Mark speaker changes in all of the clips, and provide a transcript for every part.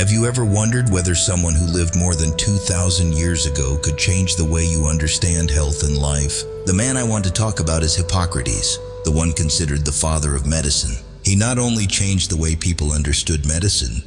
Speaker 1: Have you ever wondered whether someone who lived more than 2,000 years ago could change the way you understand health and life? The man I want to talk about is Hippocrates, the one considered the father of medicine. He not only changed the way people understood medicine,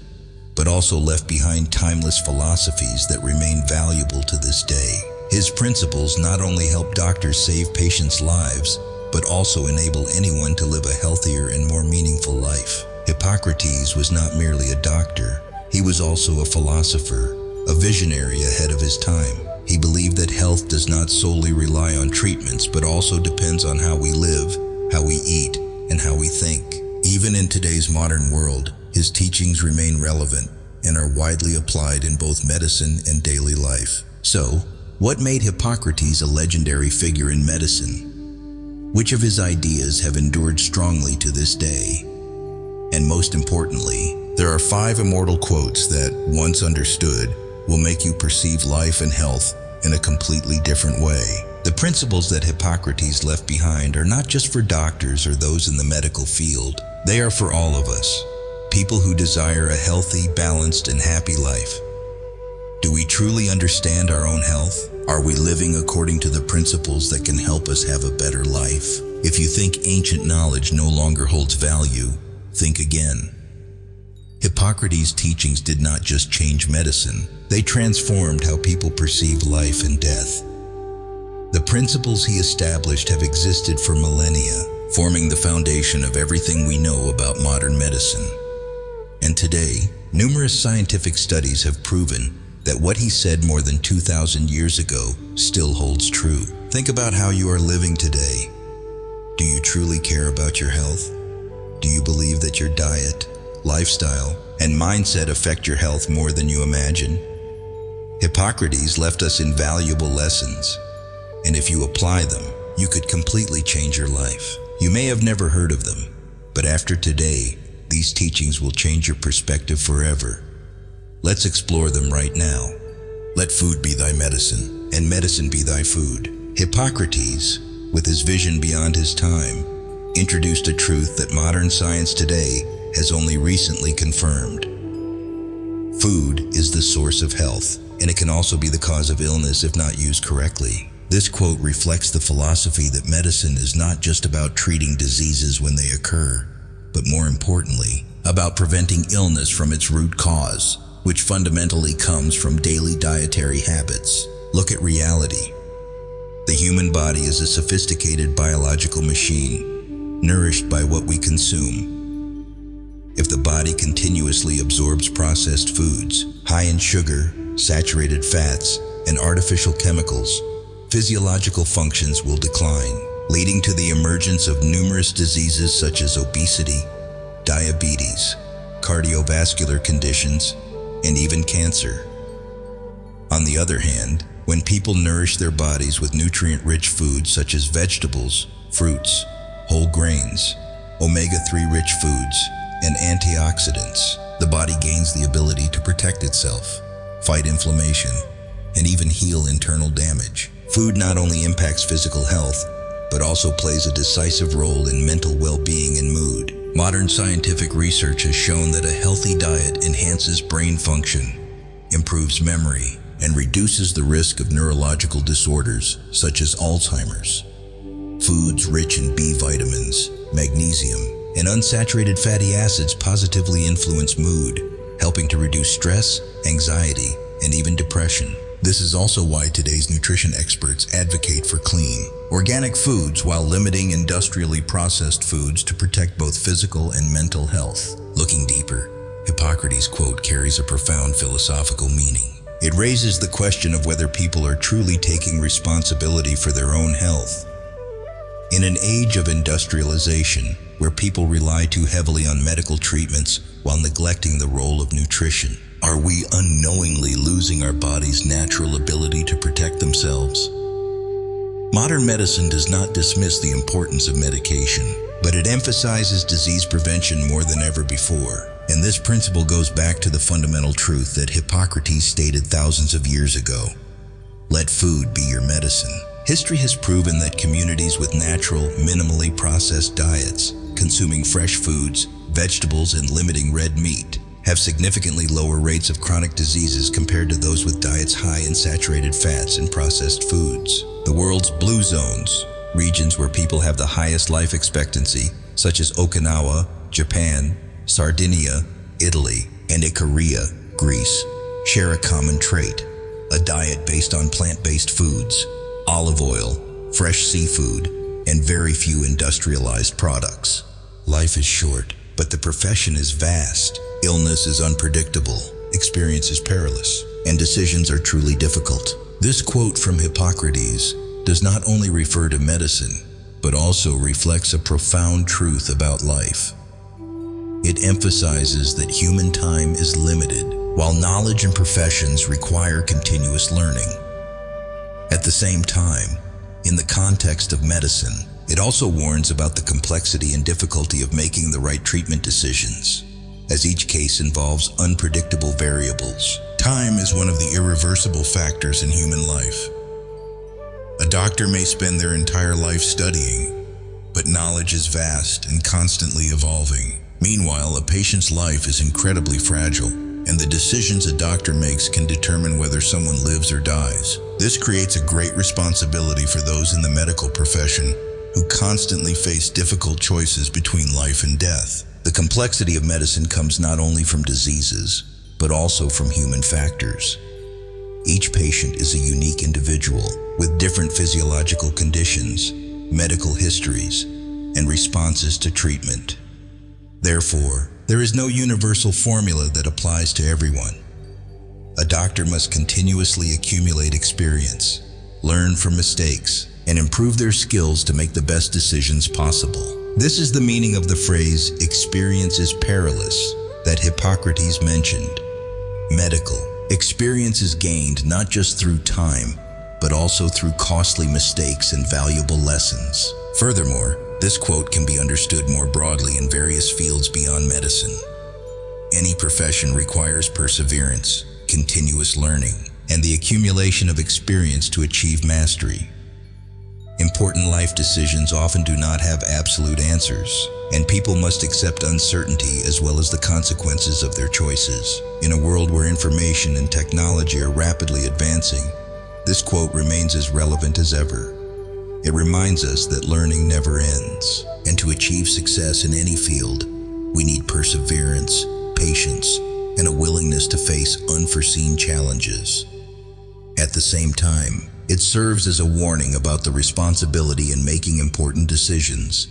Speaker 1: but also left behind timeless philosophies that remain valuable to this day. His principles not only help doctors save patients' lives, but also enable anyone to live a healthier and more meaningful life. Hippocrates was not merely a doctor. He was also a philosopher, a visionary ahead of his time. He believed that health does not solely rely on treatments, but also depends on how we live, how we eat, and how we think. Even in today's modern world, his teachings remain relevant and are widely applied in both medicine and daily life. So, what made Hippocrates a legendary figure in medicine? Which of his ideas have endured strongly to this day? And most importantly, there are 5 immortal quotes that, once understood, will make you perceive life and health in a completely different way. The principles that Hippocrates left behind are not just for doctors or those in the medical field. They are for all of us, people who desire a healthy, balanced, and happy life. Do we truly understand our own health? Are we living according to the principles that can help us have a better life? If you think ancient knowledge no longer holds value, think again. Hippocrates' teachings did not just change medicine, they transformed how people perceive life and death. The principles he established have existed for millennia, forming the foundation of everything we know about modern medicine. And today, numerous scientific studies have proven that what he said more than 2,000 years ago still holds true. Think about how you are living today. Do you truly care about your health? Do you believe that your diet, lifestyle, and mindset affect your health more than you imagine? Hippocrates left us invaluable lessons, and if you apply them, you could completely change your life. You may have never heard of them, but after today, these teachings will change your perspective forever. Let's explore them right now. Let food be thy medicine, and medicine be thy food. Hippocrates, with his vision beyond his time, introduced a truth that modern science today has only recently confirmed. Food is the source of health, and it can also be the cause of illness if not used correctly. This quote reflects the philosophy that medicine is not just about treating diseases when they occur, but more importantly, about preventing illness from its root cause, which fundamentally comes from daily dietary habits. Look at reality. The human body is a sophisticated biological machine, nourished by what we consume. If the body continuously absorbs processed foods, high in sugar, saturated fats, and artificial chemicals, physiological functions will decline, leading to the emergence of numerous diseases such as obesity, diabetes, cardiovascular conditions, and even cancer. On the other hand, when people nourish their bodies with nutrient-rich foods such as vegetables, fruits, whole grains, omega-3 rich foods, and antioxidants, the body gains the ability to protect itself, fight inflammation, and even heal internal damage. Food not only impacts physical health, but also plays a decisive role in mental well-being and mood. Modern scientific research has shown that a healthy diet enhances brain function, improves memory, and reduces the risk of neurological disorders such as Alzheimer's. Foods rich in B vitamins, magnesium, and unsaturated fatty acids positively influence mood, helping to reduce stress, anxiety, and even depression. This is also why today's nutrition experts advocate for clean, organic foods while limiting industrially processed foods to protect both physical and mental health. Looking deeper, Hippocrates' quote carries a profound philosophical meaning. It raises the question of whether people are truly taking responsibility for their own health. In an age of industrialization, where people rely too heavily on medical treatments while neglecting the role of nutrition, are we unknowingly losing our body's natural ability to protect themselves? Modern medicine does not dismiss the importance of medication, but it emphasizes disease prevention more than ever before. And this principle goes back to the fundamental truth that Hippocrates stated thousands of years ago. Let food be your medicine. History has proven that communities with natural, minimally processed diets, consuming fresh foods, vegetables, and limiting red meat, have significantly lower rates of chronic diseases compared to those with diets high in saturated fats and processed foods. The world's blue zones, regions where people have the highest life expectancy, such as Okinawa, Japan, Sardinia, Italy, and Ikaria, Greece, share a common trait: a diet based on plant-based foods, olive oil, fresh seafood, and very few industrialized products. Life is short, but the profession is vast. Illness is unpredictable, experience is perilous, and decisions are truly difficult. This quote from Hippocrates does not only refer to medicine, but also reflects a profound truth about life. It emphasizes that human time is limited, while knowledge and professions require continuous learning. At the same time, in the context of medicine, it also warns about the complexity and difficulty of making the right treatment decisions, as each case involves unpredictable variables. Time is one of the irreversible factors in human life. A doctor may spend their entire life studying, but knowledge is vast and constantly evolving. Meanwhile, a patient's life is incredibly fragile, and the decisions a doctor makes can determine whether someone lives or dies. This creates a great responsibility for those in the medical profession who constantly face difficult choices between life and death. The complexity of medicine comes not only from diseases, but also from human factors. Each patient is a unique individual with different physiological conditions, medical histories, and responses to treatment. Therefore, there is no universal formula that applies to everyone. A doctor must continuously accumulate experience, learn from mistakes, and improve their skills to make the best decisions possible. This is the meaning of the phrase, "experience is perilous," that Hippocrates mentioned. Medical experience is gained not just through time, but also through costly mistakes and valuable lessons. Furthermore, this quote can be understood more broadly in various fields beyond medicine. Any profession requires perseverance, continuous learning, and the accumulation of experience to achieve mastery. Important life decisions often do not have absolute answers, and people must accept uncertainty as well as the consequences of their choices. In a world where information and technology are rapidly advancing, this quote remains as relevant as ever. It reminds us that learning never ends, and to achieve success in any field, we need perseverance, patience, and a willingness to face unforeseen challenges. At the same time, it serves as a warning about the responsibility in making important decisions.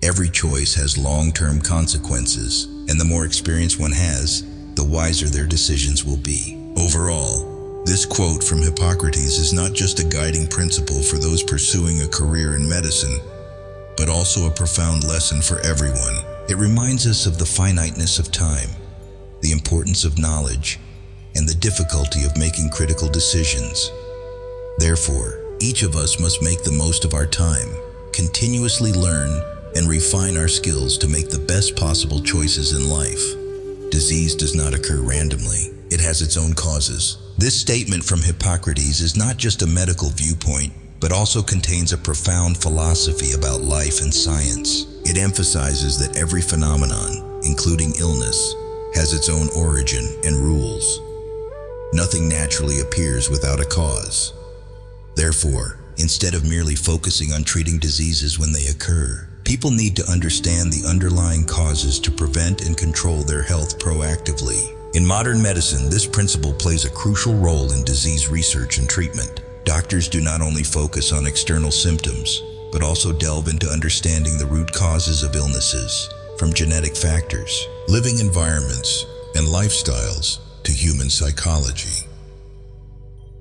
Speaker 1: Every choice has long-term consequences, and the more experience one has, the wiser their decisions will be. Overall, this quote from Hippocrates is not just a guiding principle for those pursuing a career in medicine, but also a profound lesson for everyone. It reminds us of the finiteness of time, the importance of knowledge, and the difficulty of making critical decisions. Therefore, each of us must make the most of our time, continuously learn, and refine our skills to make the best possible choices in life. Disease does not occur randomly. It has its own causes. This statement from Hippocrates is not just a medical viewpoint, but also contains a profound philosophy about life and science. It emphasizes that every phenomenon, including illness, has its own origin and rules. Nothing naturally appears without a cause. Therefore, instead of merely focusing on treating diseases when they occur, people need to understand the underlying causes to prevent and control their health proactively. In modern medicine, this principle plays a crucial role in disease research and treatment. Doctors do not only focus on external symptoms, but also delve into understanding the root causes of illnesses, from genetic factors, living environments, and lifestyles to human psychology.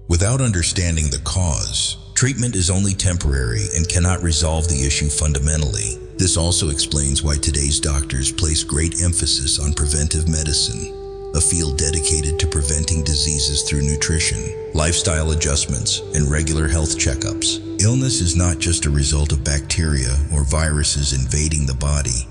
Speaker 1: Without understanding the cause, treatment is only temporary and cannot resolve the issue fundamentally. This also explains why today's doctors place great emphasis on preventive medicine, a field dedicated to preventing diseases through nutrition, lifestyle adjustments, and regular health checkups. Illness is not just a result of bacteria or viruses invading the body,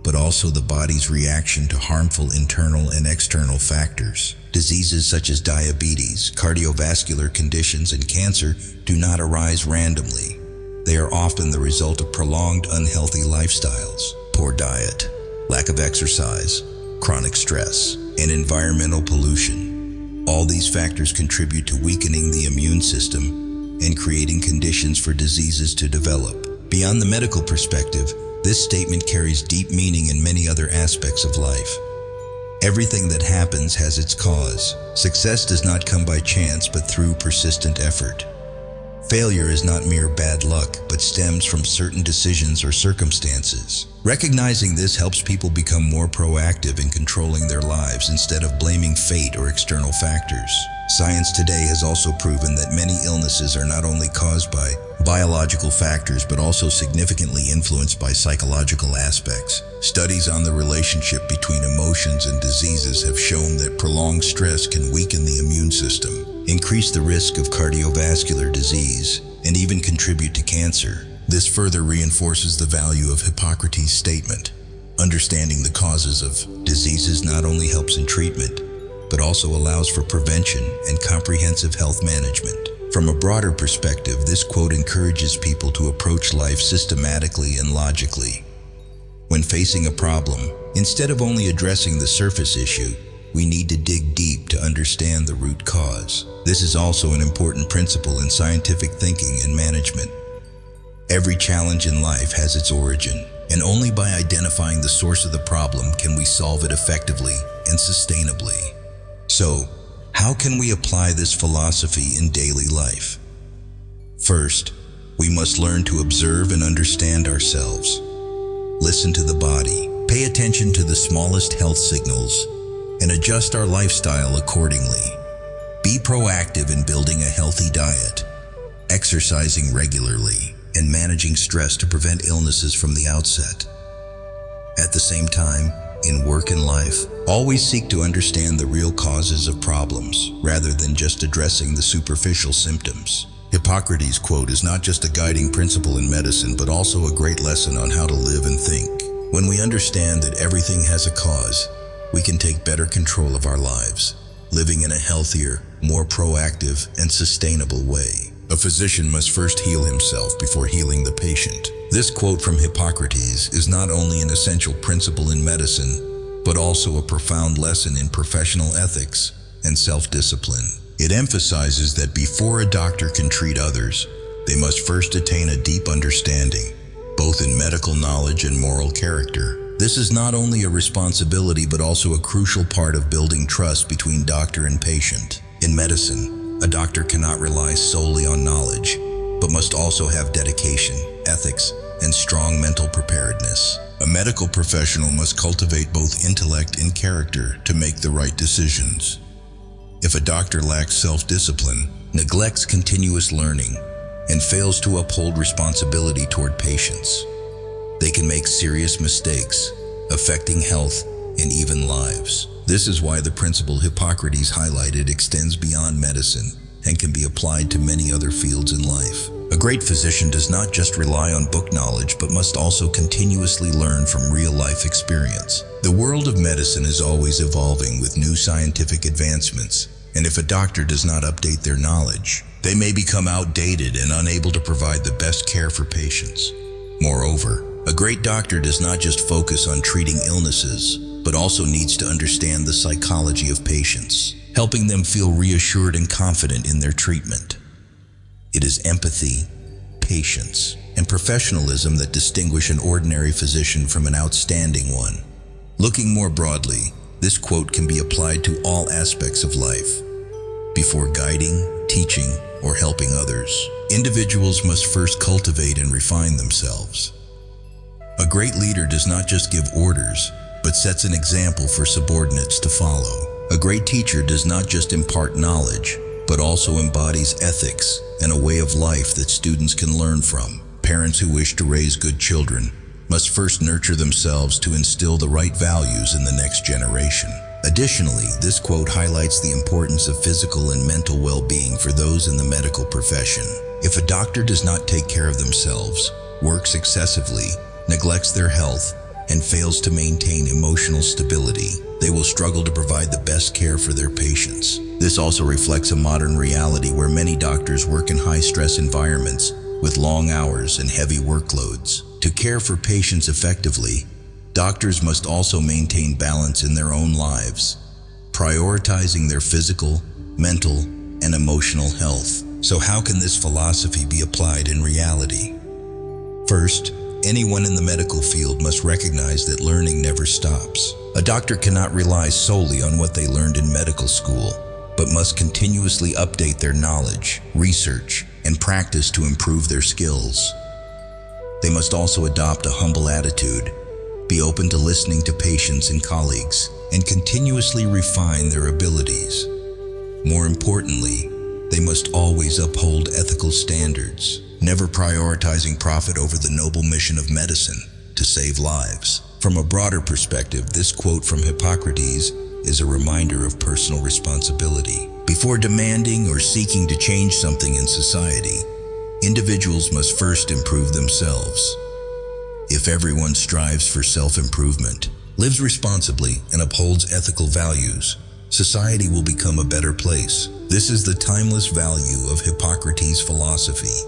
Speaker 1: but also the body's reaction to harmful internal and external factors. Diseases such as diabetes, cardiovascular conditions, and cancer do not arise randomly. They are often the result of prolonged unhealthy lifestyles, poor diet, lack of exercise, chronic stress, and environmental pollution. All these factors contribute to weakening the immune system and creating conditions for diseases to develop. Beyond the medical perspective, this statement carries deep meaning in many other aspects of life. Everything that happens has its cause. Success does not come by chance but through persistent effort. Failure is not mere bad luck, but stems from certain decisions or circumstances. Recognizing this helps people become more proactive in controlling their lives instead of blaming fate or external factors. Science today has also proven that many illnesses are not only caused by biological factors but also significantly influenced by psychological aspects. Studies on the relationship between emotions and diseases have shown that prolonged stress can weaken the immune system, increase the risk of cardiovascular disease, and even contribute to cancer. This further reinforces the value of Hippocrates' statement. Understanding the causes of diseases not only helps in treatment, but also allows for prevention and comprehensive health management. From a broader perspective, this quote encourages people to approach life systematically and logically. When facing a problem, instead of only addressing the surface issue, we need to dig deep to understand the root cause. This is also an important principle in scientific thinking and management. Every challenge in life has its origin, and only by identifying the source of the problem can we solve it effectively and sustainably. So, how can we apply this philosophy in daily life? First, we must learn to observe and understand ourselves. Listen to the body, pay attention to the smallest health signals, and adjust our lifestyle accordingly. Be proactive in building a healthy diet, exercising regularly, and managing stress to prevent illnesses from the outset. At the same time, in work and life, always seek to understand the real causes of problems, rather than just addressing the superficial symptoms. Hippocrates' quote is not just a guiding principle in medicine, but also a great lesson on how to live and think. When we understand that everything has a cause, we can take better control of our lives, living in a healthier, more proactive, and sustainable way. A physician must first heal himself before healing the patient. This quote from Hippocrates is not only an essential principle in medicine, but also a profound lesson in professional ethics and self-discipline. It emphasizes that before a doctor can treat others, they must first attain a deep understanding, both in medical knowledge and moral character. This is not only a responsibility but also a crucial part of building trust between doctor and patient. In medicine, a doctor cannot rely solely on knowledge, but must also have dedication, ethics, and strong mental preparedness. A medical professional must cultivate both intellect and character to make the right decisions. If a doctor lacks self-discipline, neglects continuous learning, and fails to uphold responsibility toward patients, they can make serious mistakes, affecting health and even lives. This is why the principle Hippocrates highlighted extends beyond medicine and can be applied to many other fields in life. A great physician does not just rely on book knowledge, but must also continuously learn from real-life experience. The world of medicine is always evolving with new scientific advancements, and if a doctor does not update their knowledge, they may become outdated and unable to provide the best care for patients. Moreover, a great doctor does not just focus on treating illnesses, but also needs to understand the psychology of patients, helping them feel reassured and confident in their treatment. It is empathy, patience, and professionalism that distinguish an ordinary physician from an outstanding one. Looking more broadly, this quote can be applied to all aspects of life. Before guiding, teaching, or helping others, individuals must first cultivate and refine themselves. A great leader does not just give orders, but sets an example for subordinates to follow. A great teacher does not just impart knowledge, but also embodies ethics and a way of life that students can learn from. Parents who wish to raise good children must first nurture themselves to instill the right values in the next generation. Additionally, this quote highlights the importance of physical and mental well-being for those in the medical profession. If a doctor does not take care of themselves, works excessively, neglects their health, and fails to maintain emotional stability, they will struggle to provide the best care for their patients. This also reflects a modern reality where many doctors work in high-stress environments with long hours and heavy workloads. To care for patients effectively, Doctors must also maintain balance in their own lives, prioritizing their physical, mental, and emotional health. So how can this philosophy be applied in reality? First, anyone in the medical field must recognize that learning never stops. A doctor cannot rely solely on what they learned in medical school, but must continuously update their knowledge, research, and practice to improve their skills. They must also adopt a humble attitude, be open to listening to patients and colleagues, and continuously refine their abilities. More importantly, they must always uphold ethical standards, never prioritizing profit over the noble mission of medicine to save lives. From a broader perspective, this quote from Hippocrates is a reminder of personal responsibility. Before demanding or seeking to change something in society, individuals must first improve themselves. If everyone strives for self-improvement, lives responsibly, and upholds ethical values, society will become a better place. This is the timeless value of Hippocrates' philosophy,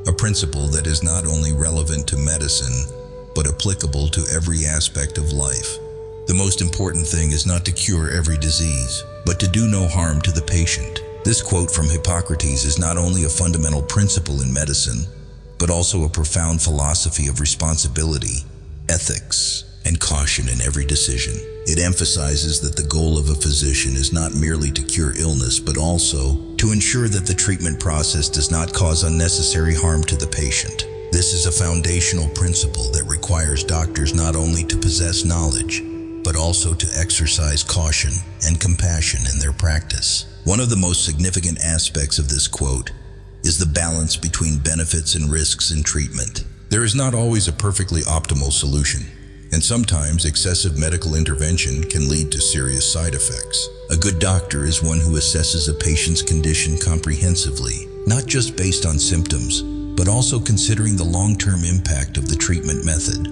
Speaker 1: a principle that is not only relevant to medicine, but applicable to every aspect of life. The most important thing is not to cure every disease, but to do no harm to the patient. This quote from Hippocrates is not only a fundamental principle in medicine, but also a profound philosophy of responsibility, ethics, and caution in every decision. It emphasizes that the goal of a physician is not merely to cure illness, but also to ensure that the treatment process does not cause unnecessary harm to the patient. This is a foundational principle that requires doctors not only to possess knowledge, but also to exercise caution and compassion in their practice. One of the most significant aspects of this quote is the balance between benefits and risks in treatment. There is not always a perfectly optimal solution, and sometimes excessive medical intervention can lead to serious side effects. A good doctor is one who assesses a patient's condition comprehensively, not just based on symptoms, but also considering the long-term impact of the treatment method.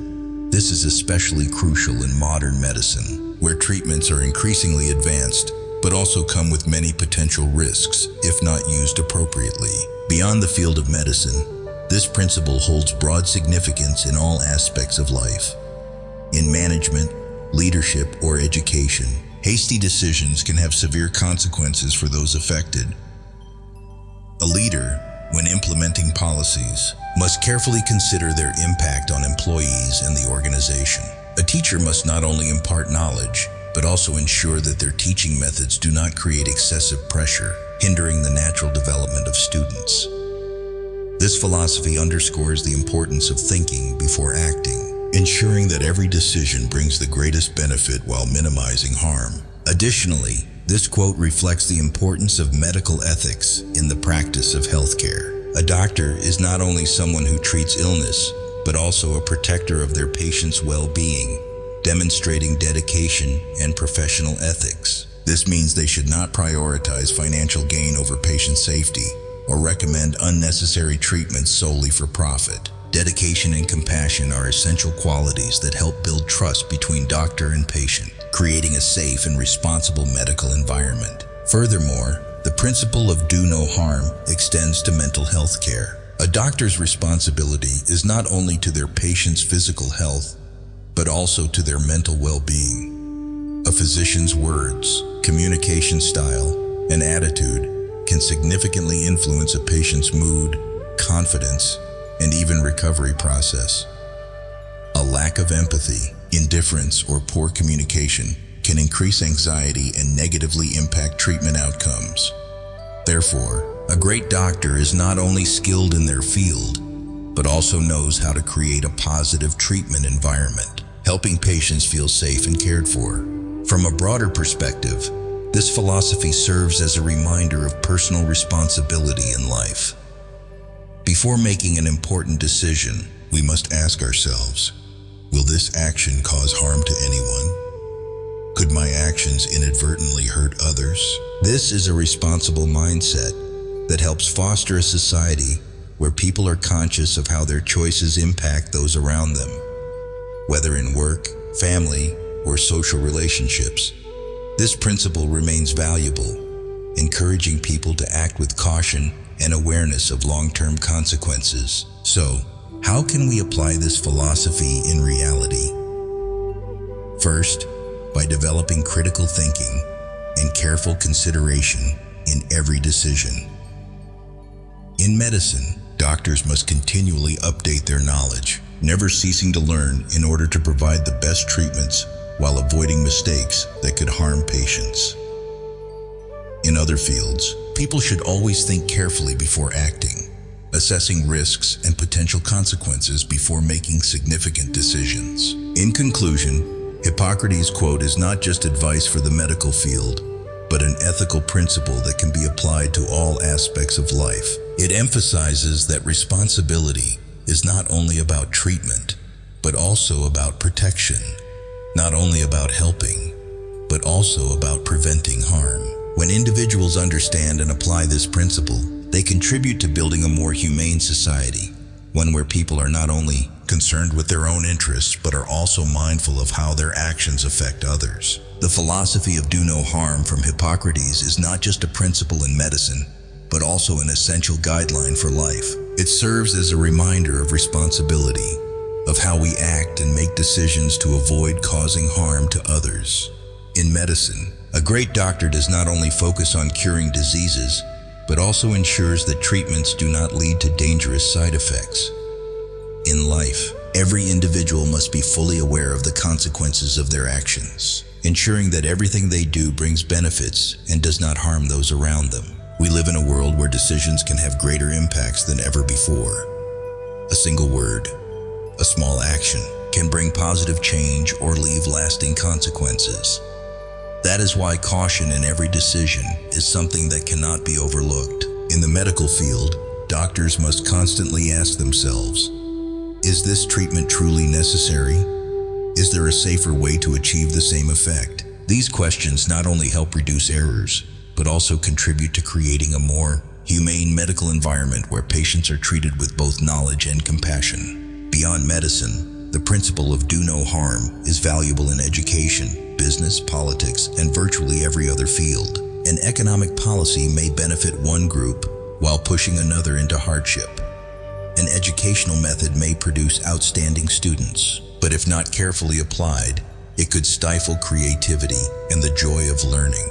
Speaker 1: This is especially crucial in modern medicine, where treatments are increasingly advanced, but also come with many potential risks if not used appropriately. Beyond the field of medicine, this principle holds broad significance in all aspects of life. In management, leadership, or education, hasty decisions can have severe consequences for those affected. A leader, when implementing policies, must carefully consider their impact on employees and the organization. A teacher must not only impart knowledge, but also ensure that their teaching methods do not create excessive pressure, hindering the natural development of students. This philosophy underscores the importance of thinking before acting, ensuring that every decision brings the greatest benefit while minimizing harm. Additionally, this quote reflects the importance of medical ethics in the practice of healthcare. A doctor is not only someone who treats illness, but also a protector of their patients' well-being, demonstrating dedication and professional ethics. This means they should not prioritize financial gain over patient safety or recommend unnecessary treatments solely for profit. Dedication and compassion are essential qualities that help build trust between doctor and patient, creating a safe and responsible medical environment. Furthermore, the principle of do no harm extends to mental health care. A doctor's responsibility is not only to their patient's physical health, but also to their mental well-being. A physician's words, communication style, and attitude can significantly influence a patient's mood, confidence, and even recovery process. A lack of empathy, indifference, or poor communication can increase anxiety and negatively impact treatment outcomes. Therefore, a great doctor is not only skilled in their field, but also knows how to create a positive treatment environment, helping patients feel safe and cared for. From a broader perspective, this philosophy serves as a reminder of personal responsibility in life. Before making an important decision, we must ask ourselves, will this action cause harm to anyone? Could my actions inadvertently hurt others? This is a responsible mindset that helps foster a society where people are conscious of how their choices impact those around them, whether in work, family, or social relationships. This principle remains valuable, encouraging people to act with caution and awareness of long-term consequences. So, how can we apply this philosophy in reality? First, by developing critical thinking and careful consideration in every decision. In medicine, doctors must continually update their knowledge, never ceasing to learn in order to provide the best treatments while avoiding mistakes that could harm patients. In other fields, people should always think carefully before acting, assessing risks and potential consequences before making significant decisions. In conclusion, Hippocrates' quote is not just advice for the medical field, but an ethical principle that can be applied to all aspects of life. It emphasizes that responsibility is not only about treatment, but also about protection, not only about helping, but also about preventing harm. When individuals understand and apply this principle, they contribute to building a more humane society, one where people are not only concerned with their own interests, but are also mindful of how their actions affect others. The philosophy of do no harm from Hippocrates is not just a principle in medicine, but also an essential guideline for life. It serves as a reminder of responsibility, of how we act and make decisions to avoid causing harm to others. In medicine, a great doctor does not only focus on curing diseases, but also ensures that treatments do not lead to dangerous side effects. In life, every individual must be fully aware of the consequences of their actions, ensuring that everything they do brings benefits and does not harm those around them. We live in a world where decisions can have greater impacts than ever before. A single word, a small action, can bring positive change or leave lasting consequences. That is why caution in every decision is something that cannot be overlooked. In the medical field, doctors must constantly ask themselves, is this treatment truly necessary? Is there a safer way to achieve the same effect? These questions not only help reduce errors, but also contribute to creating a more humane medical environment where patients are treated with both knowledge and compassion. Beyond medicine, the principle of do no harm is valuable in education, business, politics, and virtually every other field. An economic policy may benefit one group while pushing another into hardship. An educational method may produce outstanding students, but if not carefully applied, it could stifle creativity and the joy of learning.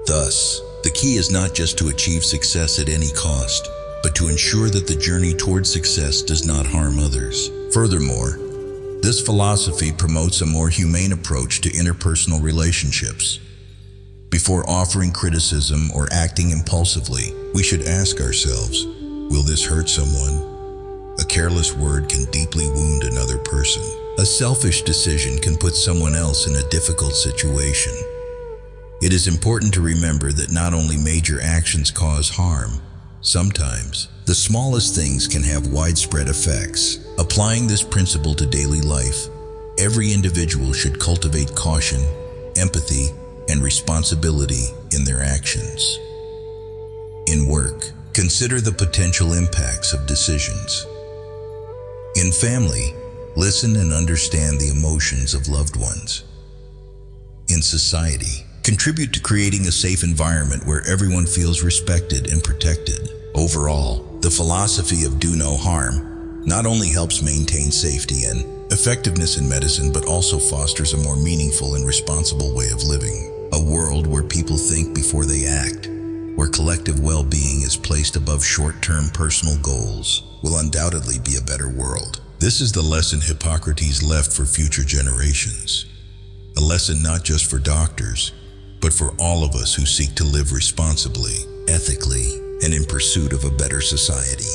Speaker 1: Thus, the key is not just to achieve success at any cost, but to ensure that the journey towards success does not harm others. Furthermore, this philosophy promotes a more humane approach to interpersonal relationships. Before offering criticism or acting impulsively, we should ask ourselves, will this hurt someone? A careless word can deeply wound another person. A selfish decision can put someone else in a difficult situation. It is important to remember that not only major actions cause harm, sometimes the smallest things can have widespread effects. Applying this principle to daily life, every individual should cultivate caution, empathy, and responsibility in their actions. In work, consider the potential impacts of decisions. In family, listen and understand the emotions of loved ones. In society, contribute to creating a safe environment where everyone feels respected and protected. Overall, the philosophy of do no harm not only helps maintain safety and effectiveness in medicine, but also fosters a more meaningful and responsible way of living. A world where people think before they act, where collective well-being is placed above short-term personal goals, will undoubtedly be a better world. This is the lesson Hippocrates left for future generations. A lesson not just for doctors, but for all of us who seek to live responsibly, ethically, and in pursuit of a better society.